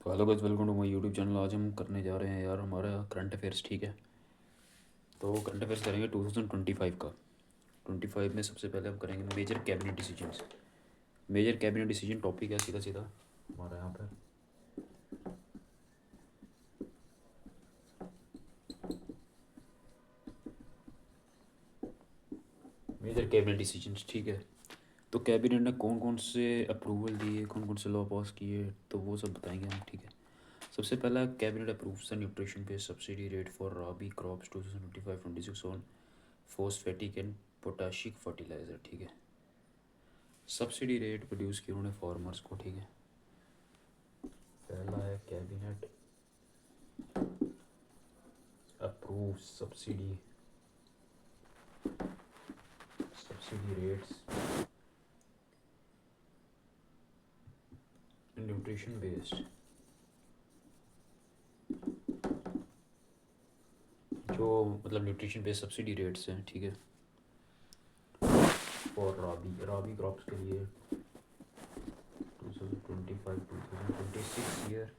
तो hello guys, welcome to my YouTube channel. आज हम करने जा रहे हैं यार हमारा करंट अफेयर्स। ठीक है, तो करंट अफेयर्स करेंगे 2025 का। 25 में सबसे पहले हम करेंगे major cabinet decisions. Major cabinet decision topic है सीधा सीधा हमारा यहाँ पर। मेजर कैबिनेट डिसीजंस, ठीक है। तो कैबिनेट ने कौन कौन से अप्रूवल दिए, कौन कौन से लॉ पास किए, तो वो सब बताएंगे हम। ठीक है, सबसे पहला cabinet approves the nutrition based subsidy rate for rabi crops 2025-26 on phosphatic and potassic fertilizer. ठीक है, सब्सिडी रेट प्रोड्यूस की उन्होंने फार्मर्स को। ठीक है, पहला है cabinet approve subsidy rates nutrition based, जो मतलब न्यूट्रिशन बेस्ड सब्सिडी रेट्स हैं। ठीक है, और राबी क्रॉप्स के लिए 2025-2026 year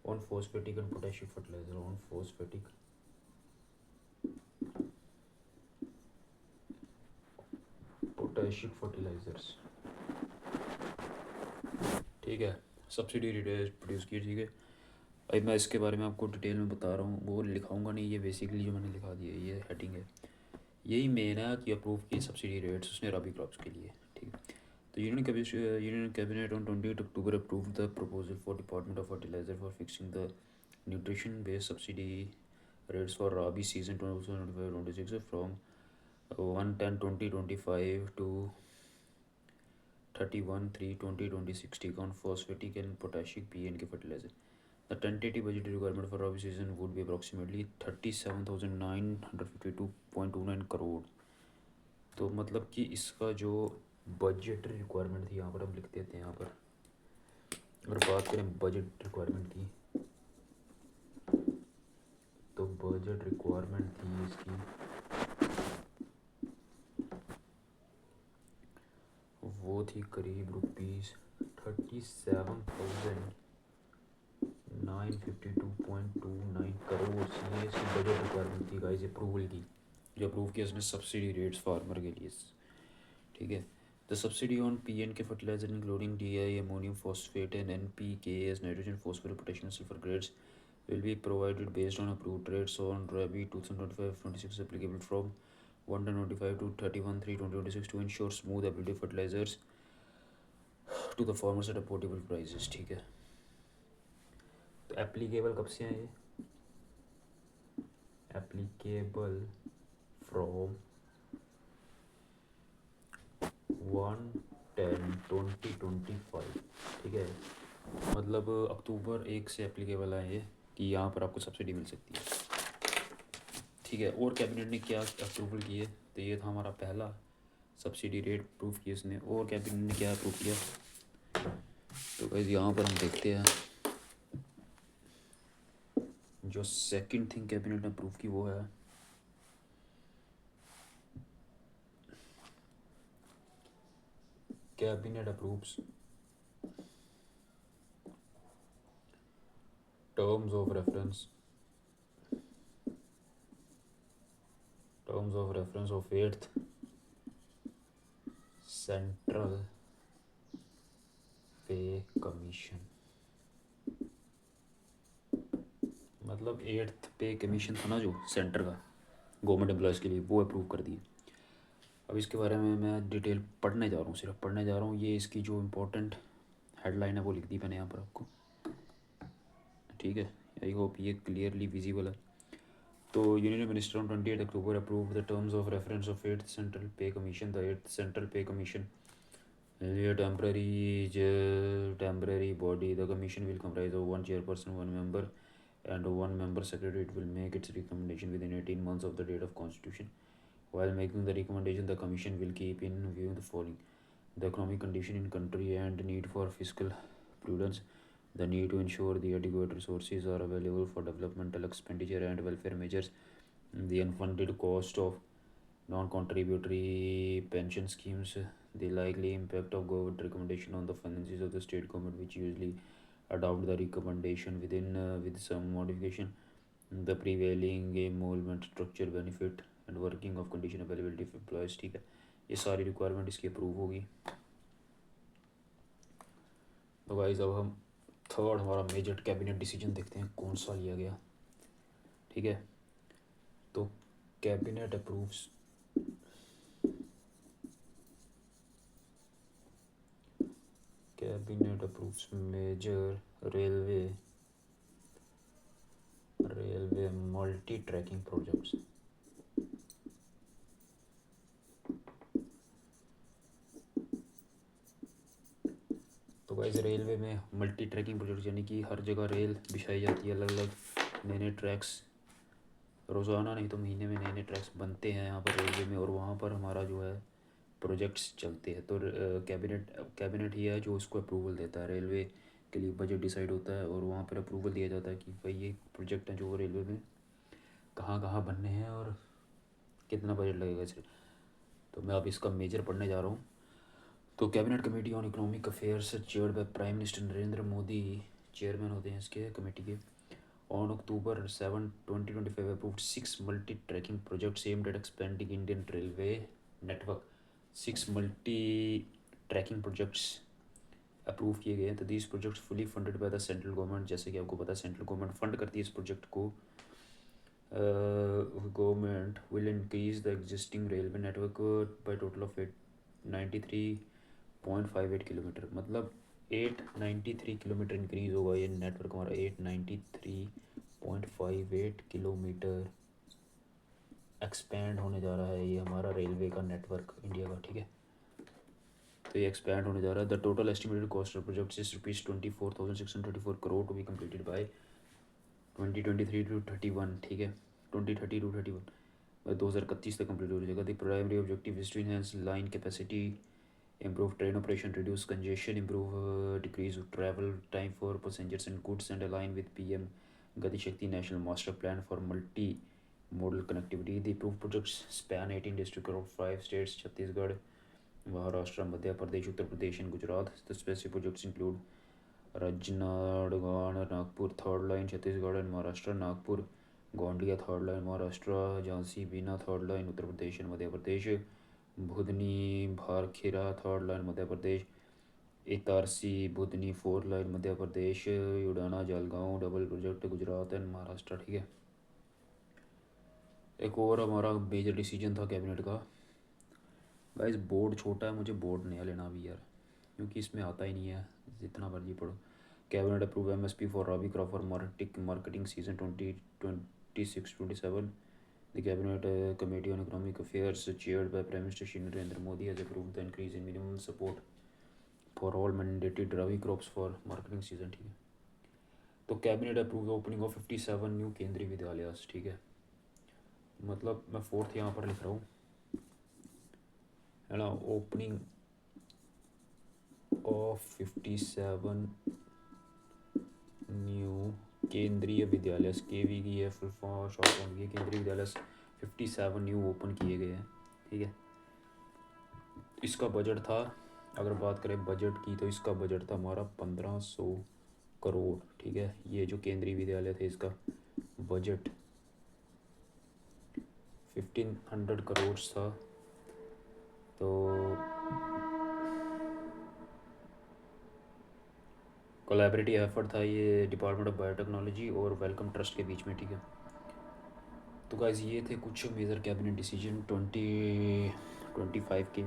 on phosphatic and potassium fertiliser, on phosphatic potassium fertilisers. ठीक है, सब्सिडी रेट प्रोड्यूस की। ठीक है, अभी मैं इसके बारे में आपको डिटेल में बता रहा हूँ, वो लिखाऊंगा नहीं, ये बेसिकली जो मैंने लिखा दिया ये हेडिंग है। यही मेन है कि अप्रूव किए सब्सिडी रेट्स उसने रबी क्रॉप्स के लिए। ठीक है, तो union cabinet on 28 October approve the proposal for department of fertiliser for fixing the nutrition based subsidy rates for rabi season 2025-26 from 1/10/2025 to 31/3/2026। ठीक on phosphatic and potassic P&K fertilizer. The tentative budget requirement for Rabi season would be approximately 37,952.29 crore. तो मतलब कि इसका जो budget requirement थी, यहाँ पर हम लिख देते हैं। यहाँ पर अगर बात करें बजट रिक्वायरमेंट की, तो बजट रिक्वायरमेंट थी इसकी वो थी करीब ₹37,952.29 करोड़। ये इसकी बजट रिक्वायरमेंट थी गाइस अप्रूवल की, जो अप्रूव किया उसने सब्सिडी रेट्स फार्मर के लिए। ठीक है, the subsidy on P&K fertiliser including DI, ammonium phosphate and NPK as nitrogen phosphorus potassium sulphur grades will be provided based on approved rates on Rabi 2025-26 applicable from 1/10/25 to 31/3/2026 to ensure smooth availability of fertilizers to the farmers at affordable prices। ठीक है, तो applicable कब से हैं ये? Applicable from 1/10/2025। ठीक है, मतलब अक्टूबर 1 से एप्लीकेबल है ये, कि यहाँ पर आपको सब्सिडी मिल सकती है। ठीक है, और कैबिनेट ने क्या अप्रूवल किए, तो ये था हमारा पहला सब्सिडी रेट अप्रूव किया इसने। और कैबिनेट ने क्या अप्रूव किया, तो गाइस यहाँ पर हम देखते हैं। जो सेकंड थिंग कैबिनेट ने अप्रूव की वो है cabinet approves terms of reference of 8th central पे कमीशन। मतलब 8th पे कमीशन था ना जो सेंटर का गवर्नमेंट एम्प्लॉयज़ के लिए, वो अप्रूव कर दिए। अब इसके बारे में मैं डिटेल पढ़ने जा रहा हूँ, सिर्फ पढ़ने जा रहा हूँ। ये इसकी जो इम्पोर्टेंट हेडलाइन है वो लिख दी मैंने यहाँ पर आपको। ठीक है, आई होप ये क्लियरली विजिबल है। तो union minister on 28 October approve the terms of reference of 8th central पे कमीशन। द 8th सेंट्रल पे commission a temporary body. The commission will comprise of one chairperson, one member, and one member secretary. It will make its recommendation within 18 months of the date of constitution. While making the recommendation, the commission will keep in view the following: the economic condition in country and need for fiscal prudence, the need to ensure the adequate resources are available for developmental expenditure and welfare measures, the unfunded cost of non-contributory pension schemes, the likely impact of government recommendation on the finances of the state government, which usually adopt the recommendation within with some modification. The prevailing emolument structure benefit and working of condition availability of employees, ठीक है, ये सारी requirement इसकी approve होगी। तो guys अब हम third हमारा मेजर कैबिनेट डिसीजन देखते हैं कौन सा लिया गया, ठीक है। तो cabinet approves major railway multi tracking projects. तो गाइस रेलवे में मल्टी ट्रैकिंग प्रोजेक्ट यानी कि हर जगह रेल बिछाई जाती है, अलग अलग नए नए ट्रैक्स, रोज़ाना नहीं तो महीने में नए नए ट्रैक्स बनते हैं यहाँ पर रेलवे में, और वहाँ पर हमारा जो है प्रोजेक्ट्स चलते हैं। तो कैबिनेट ही है जो उसको अप्रूवल देता है, रेलवे के लिए बजट डिसाइड होता है और वहाँ पर अप्रूवल दिया जाता है कि भाई ये प्रोजेक्ट हैं जो रेलवे में कहाँ कहाँ बनने हैं और कितना बजट लगेगा इसे। तो मैं अब इसका मेजर पढ़ने जा रहा हूँ। तो cabinet committee on economic affairs chaired by prime minister Narendra Modi chairman होते हैं इसके कमेटी के। On October 7, 2025 approved 6 multi-tracking projects aimed at expanding Indian railway network। 6 multi-tracking projects approve किए गए हैं। तो these projects fully funded by the central government, जैसे कि आपको पता है सेंट्रल गवर्नमेंट फंड करती है इस प्रोजेक्ट को। Government will increase the existing railway network by total of 893.58 kilometre, मतलब 893 किलोमीटर इंक्रीज़ होगा ये नेटवर्क हमारा। 893.58 किलोमीटर एक्सपैंड होने जा रहा है ये हमारा रेलवे का नेटवर्क इंडिया का, ठीक है। तो ये एक्सपैंड होने जा रहा है। The total estimated cost of project is ₹24,634 crore to be completed by 2023 to 31, ठीक है, 2030 to 31, 2031 तक कम्प्लीट हो जाएगा। The primary objective is to enhance line capacity, improve train operation, reduce congestion, decrease travel time for passengers and goods, and align with PM Gati Shakti National Master Plan for multi-modal connectivity. The approved projects span 18 districts of 5 states: Chhattisgarh, Maharashtra, Madhya Pradesh, Uttar Pradesh, and Gujarat. The specific projects include Rajnandgaon, Nagpur third line, Chhattisgarh and Maharashtra; Nagpur Gondia third line, Maharashtra; Jhansi Bina third line, Uttar Pradesh and Madhya Pradesh; Budhni Barkhera third line Madhya Pradesh; Itarsi Budhni fourth line Madhya Pradesh; Udhna Jalgaon double project Gujarat and Maharashtra, ठीक है। एक और हमारा major decision था cabinet का। Guys board छोटा है, मुझे बोर्ड नया लेना भी यार, क्योंकि इसमें आता ही नहीं है, जितना मर्जी पढ़ो। Cabinet approve MSP for rabi crop for marketing season 2026-27। The Cabinet Committee on Economic Affairs, chaired by Prime Minister Shri Narendra Modi, has approved the increase in minimum support for all mandated rabi crops for marketing season, ठीक है। तो cabinet approve opening of 57 new केंद्रीय विद्यालय, ठीक है, मतलब मैं fourth यहाँ पर लिख रहा हूँ, है ना। ओपनिंग ऑफ 57 न्यू केंद्रीय विद्यालय, KV की है फुल फॉर्म, शॉर्ट फॉर्म की केंद्रीय विद्यालय 57 न्यू ओपन किए गए हैं, ठीक है। इसका बजट था, अगर बात करें बजट की, तो इसका बजट था हमारा 1500 करोड़, ठीक है। ये जो केंद्रीय विद्यालय थे इसका बजट 1500 करोड़ था। तो कोलैबोरेटिव एफर्ट था ये डिपार्टमेंट ऑफ बायोटेक्नोलॉजी और वेलकम ट्रस्ट के बीच में, ठीक है। तो गाइस ये थे कुछ मेजर कैबिनेट डिसीजन 2025 के।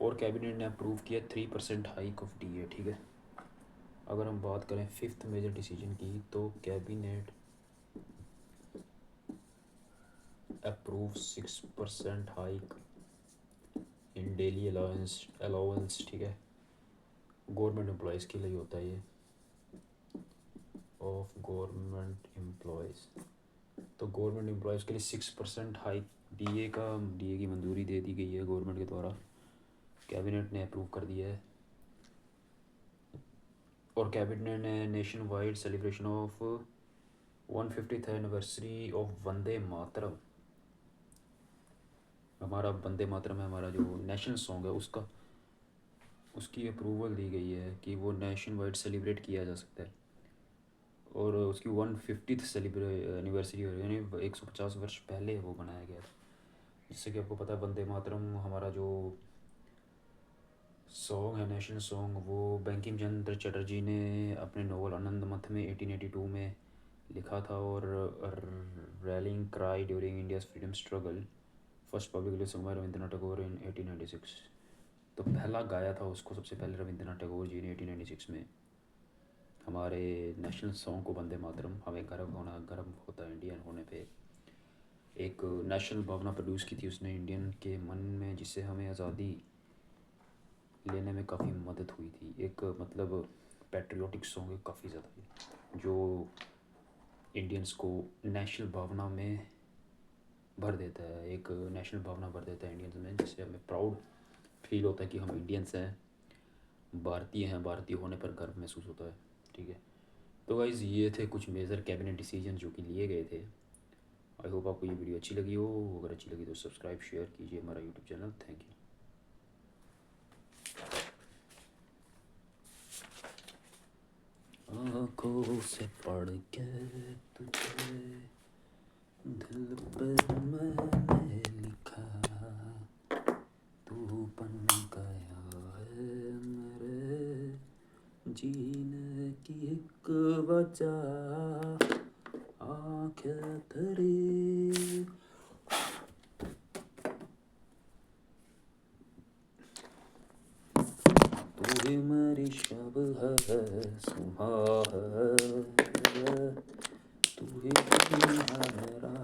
और कैबिनेट ने अप्रूव किया 3% हाइक ऑफ DA, ठीक है। अगर हम बात करें फिफ्थ मेजर डिसीजन की, तो cabinet approve 6% hike in daily allowance, ठीक है। गवर्नमेंट एम्प्लॉयज़ के लिए होता है ये, ऑफ गवर्नमेंट एम्प्लॉयज़। तो गवर्नमेंट एम्प्लॉयज़ के लिए 6% हाइक DA की मंजूरी दे दी गई है गवर्नमेंट के द्वारा, कैबिनेट ने अप्रूव कर दिया है। और कैबिनेट ने nation wide celebration of 150th anniversary of Vande Mataram, मैं हमारा वंदे मातरम है, हमारा जो नेशनल सॉन्ग है उसका उसकी अप्रूवल दी गई है कि वो नेशन वाइड सेलिब्रेट किया जा सकता है। और उसकी 150th एनिवर्सरी हो रही है, यानी 150 वर्ष पहले वो बनाया गया था। जिससे कि आपको पता है वंदे मातरम हमारा जो सॉन्ग है, नेशनल सॉन्ग, वो बंकिम चंद्र चटर्जी ने अपने नोवेल आनंद मठ में 1882 में लिखा था। और rallying cry during India's freedom struggle first publicly song by Rabindranath Tagore in 1896। तो पहला गाया था उसको सबसे पहले रविंद्रनाथ टैगोर जी ने 1896 में। हमारे नेशनल सॉन्ग को वंदे मातरम हमें गर्व होता है इंडियन होने पे। एक नेशनल भावना प्रोड्यूस की थी उसने इंडियन के मन में, जिससे हमें आज़ादी लेने में काफ़ी मदद हुई थी। एक मतलब पैट्रियोटिक सॉन्ग है काफ़ी ज़्यादा, जो इंडियंस को नेशनल भावना में भर देता है, एक नेशनल भावना भर देता है इंडियंस में, जिससे हमें प्राउड फील होता है कि हम इंडियंस हैं, भारतीय हैं, भारतीय होने पर गर्व महसूस होता है। ठीक है, तो गाइज़ ये थे कुछ मेजर कैबिनेट डिसीजन जो कि लिए गए थे। आई होप आपको ये वीडियो अच्छी लगी हो। अगर अच्छी लगी तो सब्सक्राइब शेयर कीजिए हमारा यूट्यूब चैनल। Thank you. आँखों से पढ़ के तुझे दिल पर मैंने लिखा, तू बन गया है मेरे जीने की एक वजह, आँखें तेरी तू ही मेरी शब है, सुबह है, तू ही मेरा,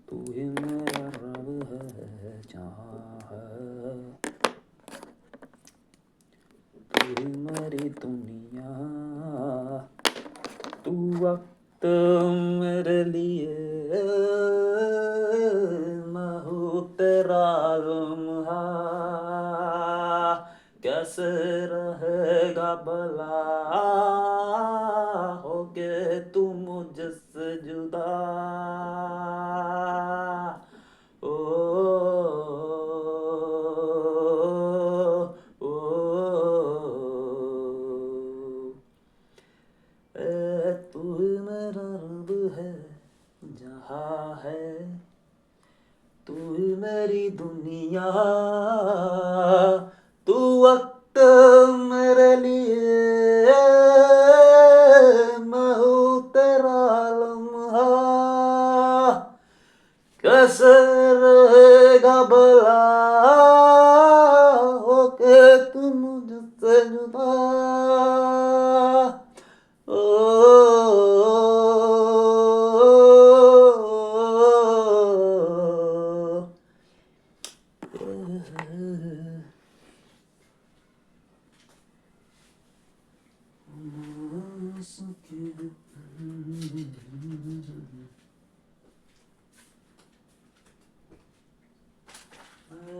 तू ही मेरा रब है जहाँ है, तू ही मेरी दुनिया, तू वक्त मेरे लिए, मैं हूँ तेरा लम्हा, कैसे रहेगा भला होके तू मुझसे जुदा। ओ, ओ, तू मेरा रब है जहाँ है, तू मेरी दुनिया, तू वक्त मेरे लिए, मैं हूँ तेरा लम्हा, कैसे रहेगा भला होके तू मुझसे जुदा।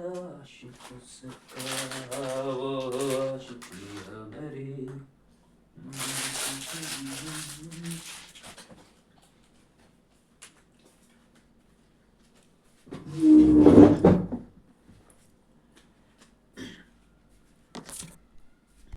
आशिक उसका वो आशिकी है मेरी।